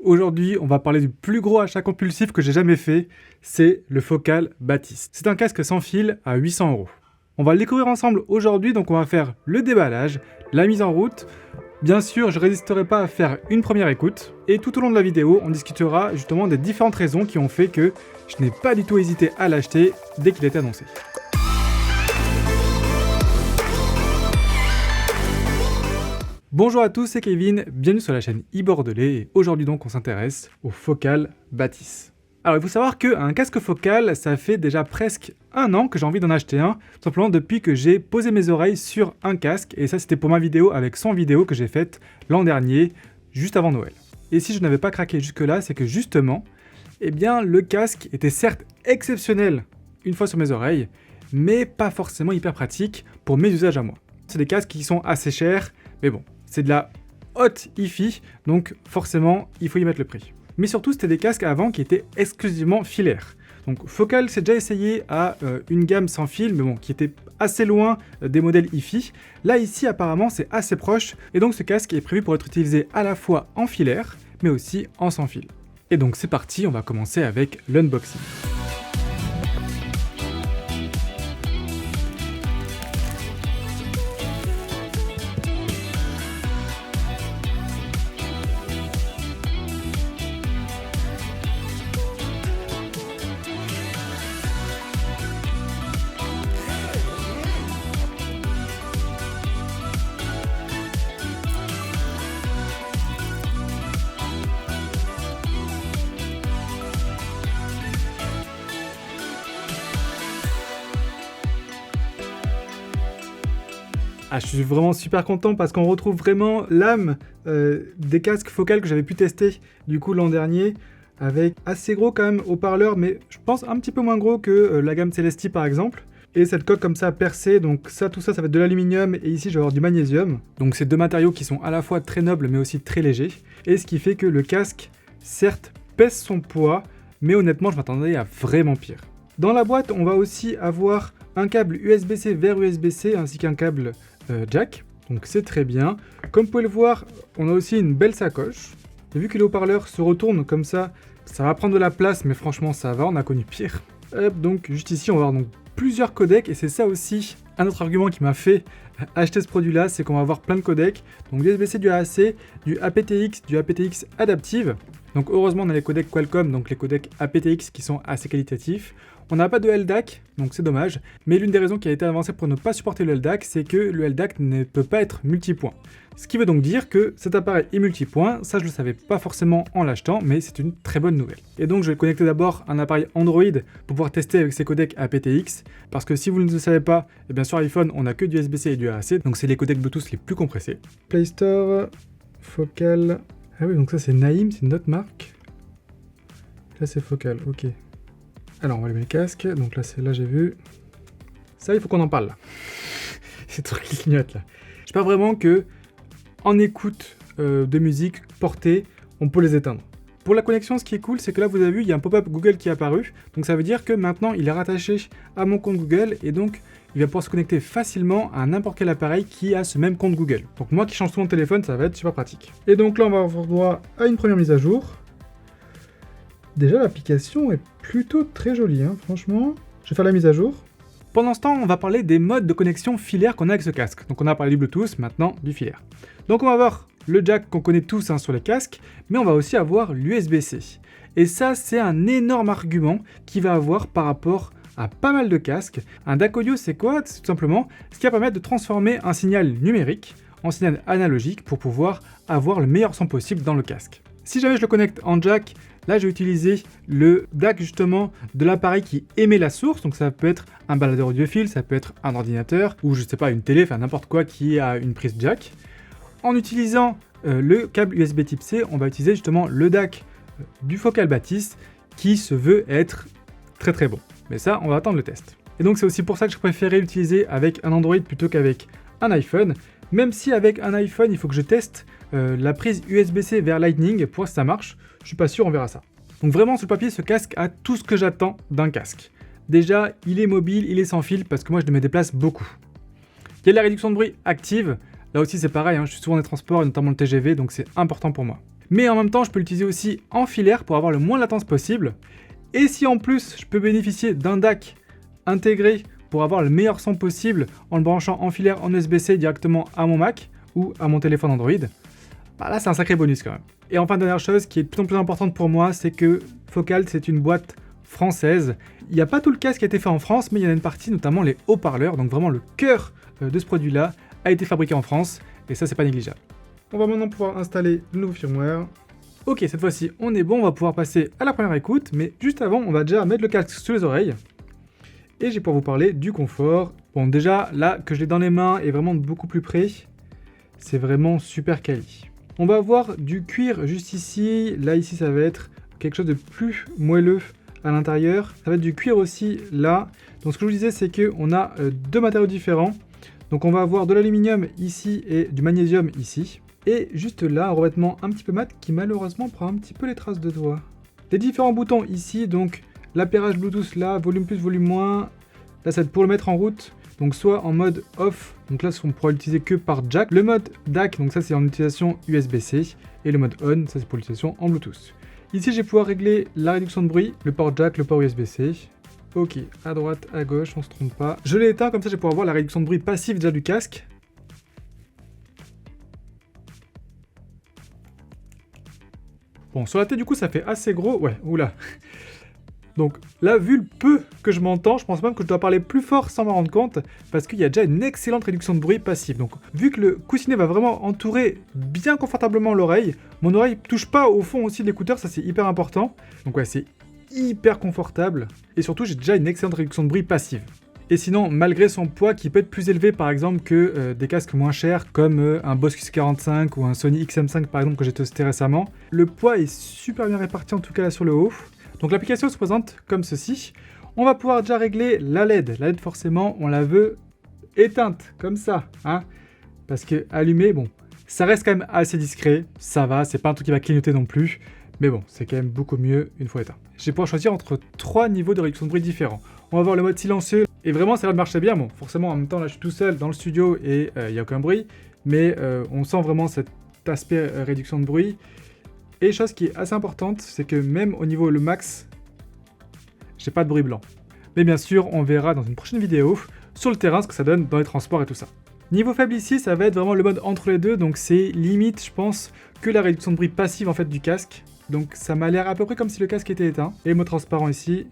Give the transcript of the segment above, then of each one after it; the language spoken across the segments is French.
Aujourd'hui, on va parler du plus gros achat compulsif que j'ai jamais fait, c'est le Focal Batis. C'est un casque sans fil à 800 €. On va le découvrir ensemble aujourd'hui, donc on va faire le déballage, la mise en route. Bien sûr, je ne résisterai pas à faire une première écoute, et tout au long de la vidéo, on discutera justement des différentes raisons qui ont fait que je n'ai pas du tout hésité à l'acheter dès qu'il était annoncé. Bonjour à tous, c'est Kevin, bienvenue sur la chaîne iBordelais et aujourd'hui donc on s'intéresse au Focal Batis. Alors il faut savoir qu'un casque Focal, ça fait déjà presque un an que j'ai envie d'en acheter un, tout simplement depuis que j'ai posé mes oreilles sur un casque, et ça c'était pour ma vidéo avec son vidéo que j'ai faite l'an dernier, juste avant Noël. Et si je n'avais pas craqué jusque là, c'est que justement, eh bien le casque était certes exceptionnel une fois sur mes oreilles, mais pas forcément hyper pratique pour mes usages à moi. C'est des casques qui sont assez chers, mais bon. C'est de la haute hi-fi, donc forcément, il faut y mettre le prix. Mais surtout, c'était des casques avant qui étaient exclusivement filaires. Donc Focal s'est déjà essayé à une gamme sans fil, mais bon, qui était assez loin des modèles hi-fi. Là, ici, apparemment, c'est assez proche, et donc ce casque est prévu pour être utilisé à la fois en filaire, mais aussi en sans fil. Et donc c'est parti, on va commencer avec l'unboxing. Ah, je suis vraiment super content parce qu'on retrouve vraiment l'âme des casques Focal que j'avais pu tester du coup l'an dernier, avec assez gros quand même haut-parleurs, mais je pense un petit peu moins gros que la gamme Celesti par exemple. Et cette coque comme ça percée, donc ça, tout ça, ça va être de l'aluminium, et ici je vais avoir du magnésium. Donc c'est deux matériaux qui sont à la fois très nobles mais aussi très légers. Et ce qui fait que le casque, certes, pèse son poids, mais honnêtement je m'attendais à vraiment pire. Dans la boîte, on va aussi avoir un câble USB-C vers USB-C ainsi qu'un câble jack, donc c'est très bien. Comme vous pouvez le voir, on a aussi une belle sacoche. Et vu que les haut-parleurs se retournent comme ça va prendre de la place, mais franchement ça va, on a connu pire. Hop, donc juste ici on va avoir donc plusieurs codecs, et c'est ça aussi un autre argument qui m'a fait acheter ce produit là, c'est qu'on va avoir plein de codecs, donc du USB-C, du AAC, du aptX Adaptive. Donc heureusement on a les codecs Qualcomm, donc les codecs aptX qui sont assez qualitatifs. On n'a pas de LDAC, donc c'est dommage, mais l'une des raisons qui a été avancée pour ne pas supporter le LDAC, c'est que le LDAC ne peut pas être multipoint. Ce qui veut donc dire que cet appareil est multipoint, ça je ne le savais pas forcément en l'achetant, mais c'est une très bonne nouvelle. Et donc je vais connecter d'abord un appareil Android pour pouvoir tester avec ces codecs aptX, parce que si vous ne le savez pas, et bien sur iPhone on n'a que du USB-C et du AAC, donc c'est les codecs Bluetooth les plus compressés. Play Store, Focal... Ah oui, donc ça c'est Naïm, c'est une autre marque. Là c'est Focal, ok. Alors on va allumer le casque, donc là j'ai vu. Ça il faut qu'on en parle là. C'est truc qui clignote là. J'espère vraiment que en écoute de musique portée, on peut les éteindre. Pour la connexion, ce qui est cool, c'est que là vous avez vu, il y a un pop-up Google qui est apparu. Donc ça veut dire que maintenant il est rattaché à mon compte Google, et donc il va pouvoir se connecter facilement à n'importe quel appareil qui a ce même compte Google. Donc moi qui change souvent de téléphone, ça va être super pratique. Et donc là on va avoir droit à une première mise à jour. Déjà, l'application est plutôt très jolie, hein, franchement. Je vais faire la mise à jour. Pendant ce temps, on va parler des modes de connexion filaire qu'on a avec ce casque. Donc on a parlé du Bluetooth, maintenant du filaire. Donc on va avoir le jack qu'on connaît tous sur les casques, mais on va aussi avoir l'USB-C. Et ça, c'est un énorme argument qu'il va avoir par rapport à pas mal de casques. Un DAC audio, c'est quoi? C'est tout simplement ce qui va permettre de transformer un signal numérique en signal analogique pour pouvoir avoir le meilleur son possible dans le casque. Si jamais je le connecte en jack, là, je vais utiliser le DAC justement de l'appareil qui émet la source. Donc ça peut être un baladeur audiophile, ça peut être un ordinateur, ou je sais pas, une télé, enfin n'importe quoi qui a une prise jack. En utilisant le câble USB type C, on va utiliser justement le DAC du Focal Batis qui se veut être très très bon. Mais ça, on va attendre le test. Et donc c'est aussi pour ça que je préférais l'utiliser avec un Android plutôt qu'avec un iPhone. Même si avec un iPhone, il faut que je teste la prise USB-C vers Lightning pour voir si ça marche. Je suis pas sûr, on verra ça. Donc vraiment, sur le papier, ce casque a tout ce que j'attends d'un casque. Déjà, il est mobile, il est sans fil, parce que moi, je me déplace beaucoup. Il y a de la réduction de bruit active. Là aussi, c'est pareil, hein, je suis souvent dans les transports, et notamment le TGV, donc c'est important pour moi. Mais en même temps, je peux l'utiliser aussi en filaire pour avoir le moins de latence possible. Et si en plus, je peux bénéficier d'un DAC intégré pour avoir le meilleur son possible en le branchant en filaire en USB-C directement à mon Mac ou à mon téléphone Android, bah là c'est un sacré bonus quand même. Et enfin, dernière chose qui est de plus en plus importante pour moi, c'est que Focal c'est une boîte française. Il n'y a pas tout le casque qui a été fait en France, mais il y en a une partie, notamment les haut-parleurs, donc vraiment le cœur de ce produit-là a été fabriqué en France, et ça c'est pas négligeable. On va maintenant pouvoir installer le nouveau firmware. Ok, cette fois-ci on est bon, on va pouvoir passer à la première écoute, mais juste avant on va déjà mettre le casque sous les oreilles. Et je vais pouvoir vous parler du confort. Bon, déjà là que je l'ai dans les mains et vraiment de beaucoup plus près, c'est vraiment super quali. On va avoir du cuir juste ici, là ici ça va être quelque chose de plus moelleux à l'intérieur. Ça va être du cuir aussi là. Donc ce que je vous disais c'est qu'on a deux matériaux différents. Donc on va avoir de l'aluminium ici et du magnésium ici. Et juste là, un revêtement un petit peu mat qui malheureusement prend un petit peu les traces de doigts. Les différents boutons ici, donc l'appairage Bluetooth là, volume plus, volume moins. Là, c'est pour le mettre en route. Donc soit en mode off, donc là on pourra l'utiliser que par jack. Le mode DAC, donc ça c'est en utilisation USB-C. Et le mode on, ça c'est pour l'utilisation en Bluetooth. Ici je vais pouvoir régler la réduction de bruit, le port jack, le port USB-C. Ok, à droite, à gauche, on se trompe pas. Je l'ai éteint, comme ça je vais pouvoir voir la réduction de bruit passive déjà du casque. Bon, sur la tête, du coup, ça fait assez gros. Ouais, oula. Donc là, vu le peu que je m'entends, je pense même que je dois parler plus fort sans m'en rendre compte, parce qu'il y a déjà une excellente réduction de bruit passive. Donc, vu que le coussinet va vraiment entourer bien confortablement l'oreille, mon oreille touche pas au fond aussi de l'écouteur, ça c'est hyper important. Donc ouais, c'est hyper confortable. Et surtout, j'ai déjà une excellente réduction de bruit passive. Et sinon, malgré son poids qui peut être plus élevé par exemple que des casques moins chers comme un Boss Q45 ou un Sony XM5 par exemple que j'ai testé récemment, le poids est super bien réparti en tout cas là sur le haut. Donc l'application se présente comme ceci. On va pouvoir déjà régler la LED. La LED forcément on la veut éteinte comme ça, hein, parce que allumée, bon, ça reste quand même assez discret, ça va, c'est pas un truc qui va clignoter non plus, mais bon, c'est quand même beaucoup mieux une fois éteint. Je vais pouvoir choisir entre 3 niveaux de réduction de bruit différents. On va voir le mode silencieux, et vraiment ça va marcher bien. Bon, forcément en même temps là je suis tout seul dans le studio et il n'y a aucun bruit, mais on sent vraiment cet aspect réduction de bruit. Et chose qui est assez importante, c'est que même au niveau le max, j'ai pas de bruit blanc. Mais bien sûr, on verra dans une prochaine vidéo sur le terrain ce que ça donne dans les transports et tout ça. Niveau faible ici, ça va être vraiment le mode entre les deux, donc c'est limite, je pense, que la réduction de bruit passive en fait du casque. Donc ça m'a l'air à peu près comme si le casque était éteint. Et le mode transparent ici.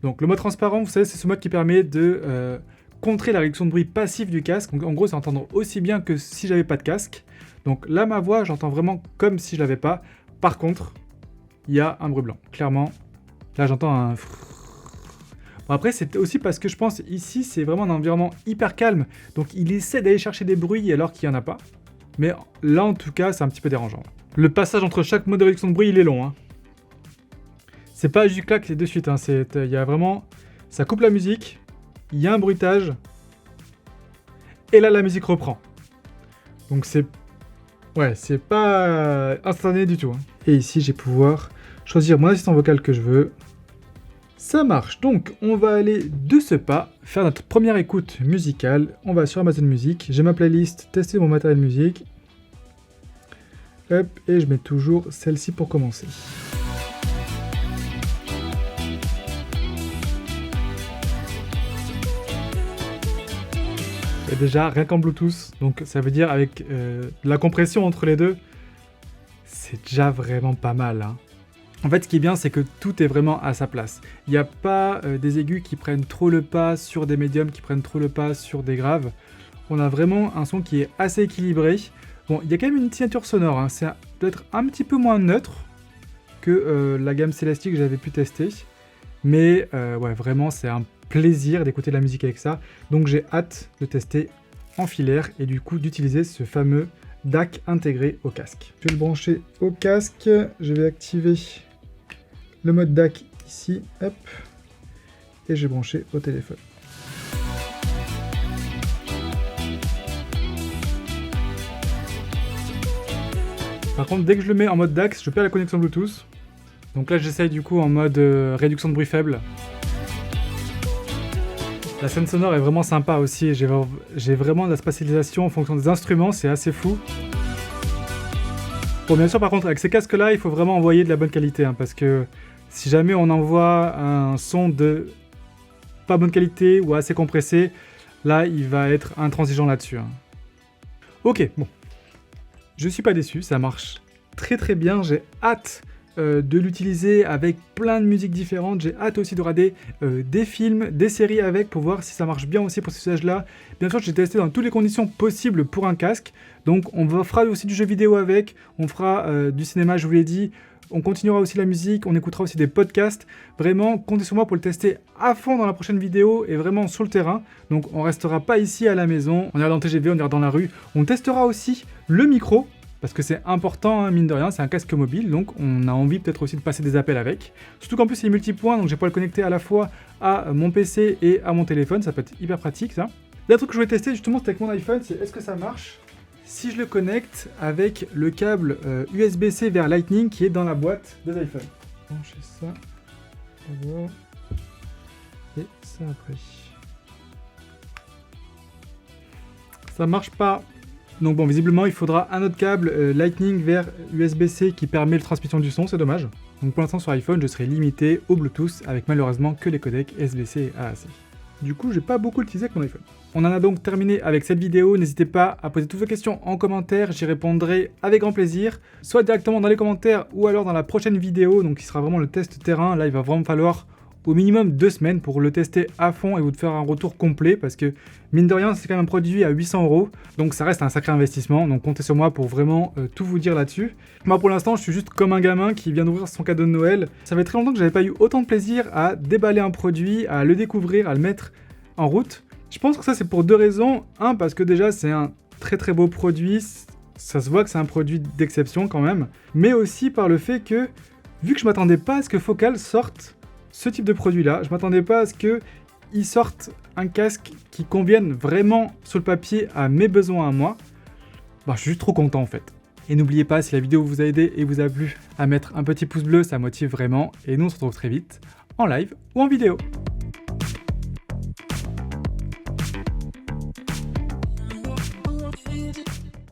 Donc le mode transparent, vous savez, c'est ce mode qui permet de contrer la réduction de bruit passive du casque. Donc en gros, c'est entendre aussi bien que si j'avais pas de casque. Donc là, ma voix, j'entends vraiment comme si je l'avais pas. Par contre, il y a un bruit blanc. Clairement, là, j'entends un... Bon, après, c'est aussi parce que je pense ici, c'est vraiment un environnement hyper calme. Donc il essaie d'aller chercher des bruits alors qu'il n'y en a pas. Mais là, en tout cas, c'est un petit peu dérangeant. Le passage entre chaque mode de réduction de bruit, il est long, hein. C'est pas juste clac, c'est de suite, hein. Il y a vraiment... Ça coupe la musique, il y a un bruitage, et là, la musique reprend. Donc c'est... Ouais, c'est pas instantané du tout, hein. Et ici, je vais pouvoir choisir mon assistant vocal que je veux. Ça marche, donc on va aller de ce pas faire notre première écoute musicale. On va sur Amazon Music, j'ai ma playlist, tester mon matériel musique. Hop, et je mets toujours celle-ci pour commencer. Et déjà, rien qu'en Bluetooth, donc ça veut dire avec de la compression entre les deux, c'est déjà vraiment pas mal, hein. En fait, ce qui est bien, c'est que tout est vraiment à sa place. Il n'y a pas des aigus qui prennent trop le pas sur des médiums, qui prennent trop le pas sur des graves. On a vraiment un son qui est assez équilibré. Bon, il y a quand même une signature sonore, hein. C'est peut-être un petit peu moins neutre que la gamme Celestique que j'avais pu tester. Mais ouais, vraiment, c'est un plaisir d'écouter de la musique avec ça. Donc j'ai hâte de tester en filaire et du coup d'utiliser ce fameux DAC intégré au casque. Je vais le brancher au casque. Je vais activer le mode DAC ici, hop, et je vais brancher au téléphone. Par contre, dès que je le mets en mode DAC, je perds la connexion Bluetooth. Donc là, j'essaye du coup en mode réduction de bruit faible. La scène sonore est vraiment sympa aussi. J'ai vraiment de la spatialisation en fonction des instruments, c'est assez fou. Bon, bien sûr, par contre, avec ces casques-là, il faut vraiment envoyer de la bonne qualité, hein, parce que si jamais on envoie un son de pas bonne qualité ou assez compressé, là, il va être intransigeant là-dessus. Hein. Ok, bon. Je suis pas déçu, ça marche très très bien. J'ai hâte de l'utiliser avec plein de musiques différentes. J'ai hâte aussi de regarder des films, des séries avec pour voir si ça marche bien aussi pour ces usages-là. Bien sûr, j'ai testé dans toutes les conditions possibles pour un casque. Donc, fera aussi du jeu vidéo avec, on fera du cinéma, je vous l'ai dit. On continuera aussi la musique, on écoutera aussi des podcasts. Vraiment, comptez sur moi pour le tester à fond dans la prochaine vidéo et vraiment sur le terrain. Donc, on restera pas ici à la maison, on ira dans le TGV, on ira dans la rue. On testera aussi le micro. Parce que c'est important, hein, mine de rien, c'est un casque mobile, donc on a envie peut-être aussi de passer des appels avec. Surtout qu'en plus il est multipoint, donc je vais pouvoir le connecter à la fois à mon PC et à mon téléphone, ça peut être hyper pratique ça. L'autre truc que je voulais tester justement c'était avec mon iPhone, c'est est-ce que ça marche si je le connecte avec le câble USB-C vers Lightning qui est dans la boîte des iPhones. Brancher ça, d'abord, et ça après. Ça marche pas. Donc bon, visiblement, il faudra un autre câble Lightning vers USB-C qui permet la transmission du son, c'est dommage. Donc pour l'instant sur iPhone, je serai limité au Bluetooth avec malheureusement que les codecs USB-C et AAC. Du coup, j'ai pas beaucoup utilisé avec mon iPhone. On en a donc terminé avec cette vidéo. N'hésitez pas à poser toutes vos questions en commentaire, j'y répondrai avec grand plaisir. Soit directement dans les commentaires ou alors dans la prochaine vidéo, donc qui sera vraiment le test terrain. Là, il va vraiment falloir au minimum 2 semaines pour le tester à fond et vous faire un retour complet parce que mine de rien c'est quand même un produit à 800 €, donc ça reste un sacré investissement, donc comptez sur moi pour vraiment tout vous dire là-dessus. Moi pour l'instant je suis juste comme un gamin qui vient d'ouvrir son cadeau de Noël. Ça fait très longtemps que j'avais pas eu autant de plaisir à déballer un produit, à le découvrir, à le mettre en route. Je pense que ça c'est pour 2 raisons. Un, parce que déjà c'est un très très beau produit, ça se voit que c'est un produit d'exception quand même, mais aussi par le fait que vu que je m'attendais pas à ce que Focal sorte ce type de produit-là, je m'attendais pas à ce qu'ils sortent un casque qui convienne vraiment sur le papier à mes besoins à moi. Bah, je suis juste trop content en fait. Et n'oubliez pas, si la vidéo vous a aidé et vous a plu, à mettre un petit pouce bleu, ça motive vraiment. Et nous on se retrouve très vite en live ou en vidéo.